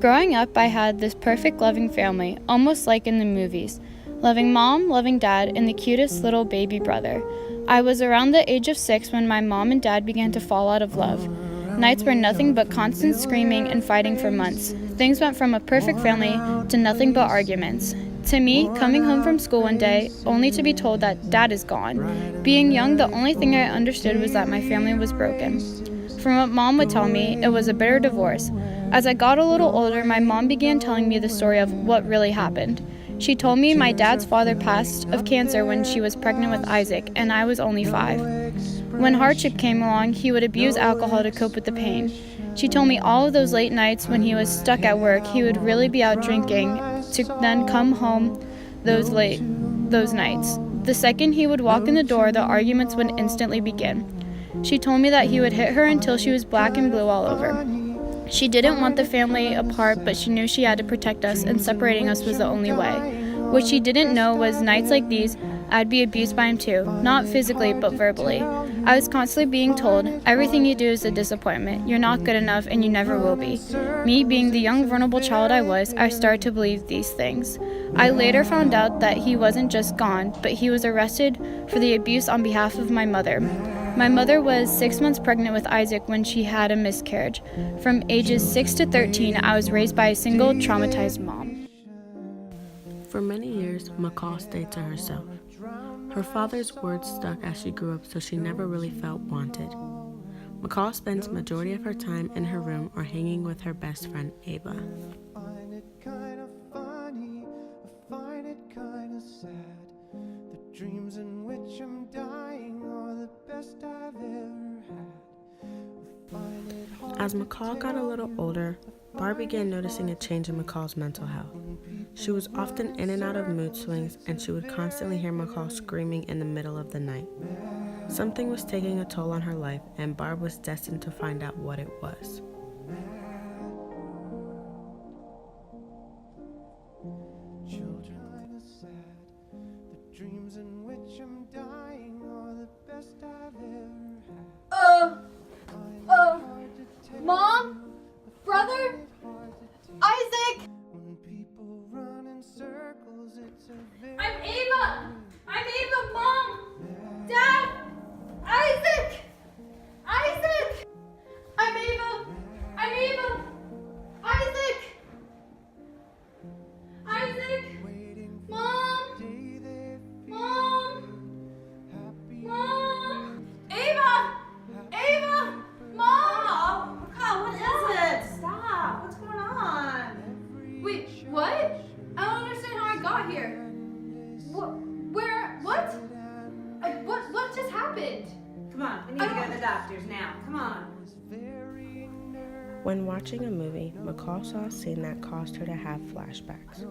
Growing up, I had this perfect loving family, almost like in the movies. Loving mom, loving dad, and the cutest little baby brother. I was around the age of 6 when my mom and dad began to fall out of love. Nights were nothing but constant screaming and fighting for months. Things went from a perfect family to nothing but arguments. To me, coming home from school one day, only to be told that dad is gone. Being young, the only thing I understood was that my family was broken. From what mom would tell me, it was a bitter divorce. As I got a little older, my mom began telling me the story of what really happened. She told me my dad's father passed of cancer when she was pregnant with Isaac, and I was only 5. When hardship came along, he would abuse alcohol to cope with the pain. She told me all of those late nights when he was stuck at work, he would really be out drinking to then come home those nights. The second he would walk in the door, the arguments would instantly begin. She told me that he would hit her until she was black and blue all over. She didn't want the family apart, but she knew she had to protect us, and separating us was the only way. What she didn't know was nights like these, I'd be abused by him too, not physically, but verbally. I was constantly being told, everything you do is a disappointment, you're not good enough, and you never will be. Me, being the young, vulnerable child I was, I started to believe these things. I later found out that he wasn't just gone, but he was arrested for the abuse on behalf of my mother. My mother was 6 months pregnant with Isaac when she had a miscarriage. From ages 6 to 13, I was raised by a single, traumatized mom. For many years, McCall stayed to herself. Her father's words stuck as she grew up, so she never really felt wanted. McCall spends the majority of her time in her room or hanging with her best friend, Ava. I find it kind of funny, I find it kind of sad. The dreams in which I'm dying are the best I've ever had. As McCall got a little older, Barb began noticing a change in McCall's mental health. She was often in and out of mood swings, and she would constantly hear McCall screaming in the middle of the night. Something was taking a toll on her life, and Barb was destined to find out what it was. Children are sad. The dreams in which I'm dying are the best I've ever had. Mom? Brother? Isaac? When people run in circles, it's a very I'm Ava! I'm Ava, Mom! Dad! Isaac! Isaac! I'm Ava! I'm Ava! Isaac! Isaac! waiting for Mom! the day they feel Mom! happy. Mom! Ava! Ava! Mom! Oh, what is it? Stop. What's going on? Wait, what? I don't understand how I got here. What? Where? What? What just happened? Come on, we need to go to the doctors now. Come on. When watching a movie, McCall saw a scene that caused her to have flashbacks.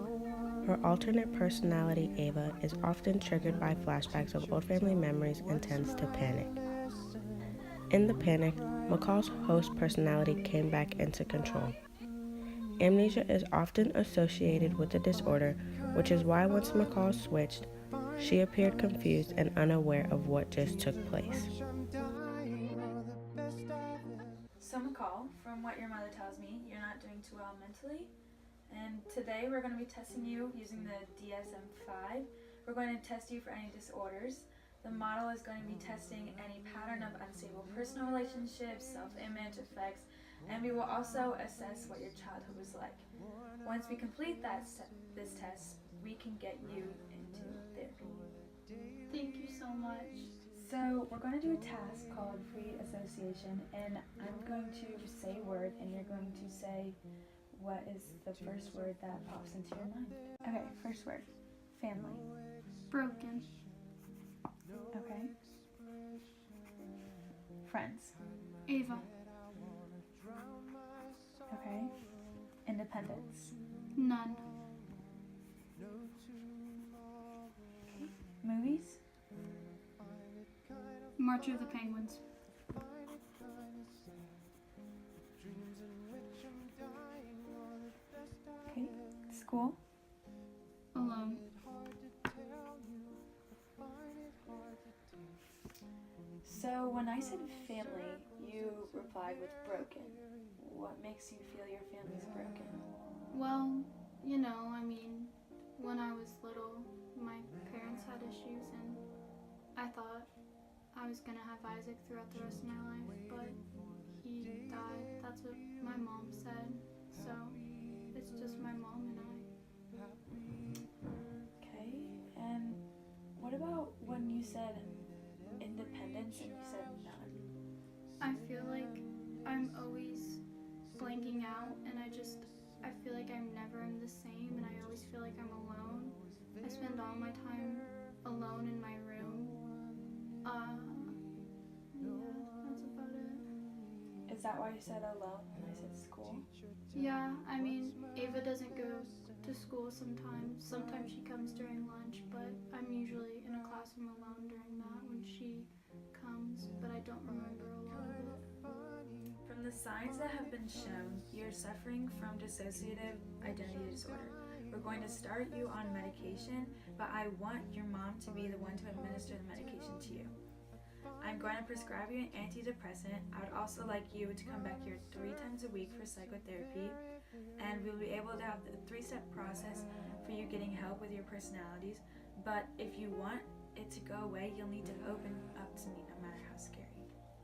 Her alternate personality, Ava, is often triggered by flashbacks of old family memories and tends to panic. In the panic, McCall's host personality came back into control. Amnesia is often associated with the disorder, which is why once McCall switched, she appeared confused and unaware of what just took place. So McCall, from what your mother tells me, you're not doing too well mentally. And today we're going to be testing you using the DSM-5. We're going to test you for any disorders. The model is going to be testing any pattern of unstable personal relationships, self-image, effects, and we will also assess what your childhood was like. Once we complete this test, we can get you into therapy. Thank you so much. So we're going to do a task called free association, and I'm going to say a word, and you're going to say what is the first word that pops into your mind. Okay, first word. Family. Broken. Okay. Friends. Ava. Okay. Independence. None. Okay. Movies. March of the Penguins. Okay. School. Alone. So when I said family, you replied with broken. What makes you feel your family's broken? Well, you know, I mean, when I was little, my parents had issues, and I thought I was gonna have Isaac throughout the rest of my life, but he died. That's what my mom said. So it's just my mom and I. Okay, and what about when you said independence and you said none? I feel like I'm always blanking out, and I feel like I'm never am the same, and I always feel like I'm alone. I spend all my time alone in my room. Yeah, that's about it. Is that why you said alone and I said school? Yeah, I mean, Ava doesn't go to school sometimes. Sometimes she comes during lunch, but I'm usually in a classroom alone during that when she comes, but I don't remember a lot of it. From the signs that have been shown, you're suffering from dissociative identity disorder. We're going to start you on medication, but I want your mom to be the one to administer the medication to you. I'm going to prescribe you an antidepressant. I would also like you to come back here 3 times a week for psychotherapy, and we'll be able to have the 3-step process for you getting help with your personalities. But if you want it to go away, you'll need to open up to me no matter how scary.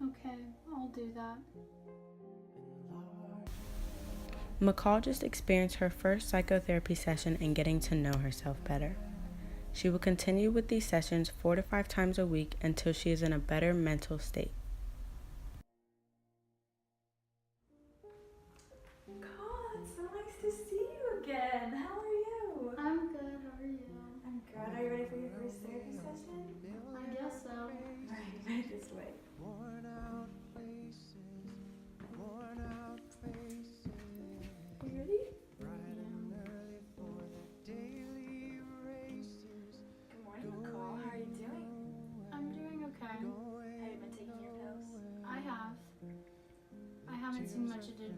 Okay, I'll do that. McCall just experienced her first psychotherapy session and getting to know herself better. She will continue with these sessions 4 to 5 times a week until she is in a better mental state. God, it's so nice to see you again. How are you? I'm good, how are you? I'm good. Are you ready for your first therapy session? I guess so. Right, just wait. Worn out places, worn out faces. Are you ready? Bright and early for the daily races. Good morning, McCall. How are you doing? I'm doing okay. Have you been taking your pills? I have. I haven't seen much of a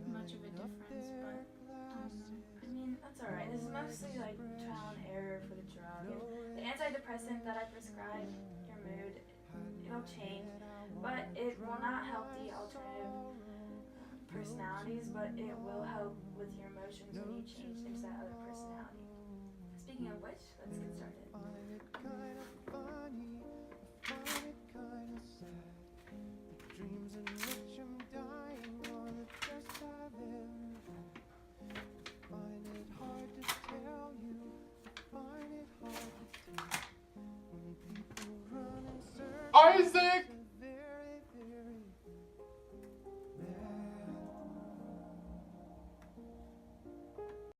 difference, but I mean, that's alright. This is mostly like trial and error for the drug. And the antidepressant that I prescribe, your mood, it'll change, but it will not help the alternative personalities, but it will help with your emotions when you change into that other personality. Speaking of which, let's get started. Find it kind of funny, I find it kind of sad. The dreams in which I'm dying are the best I've ever had. I find it hard to tell you, I find it hard to tell. When people run in circles, Isaac!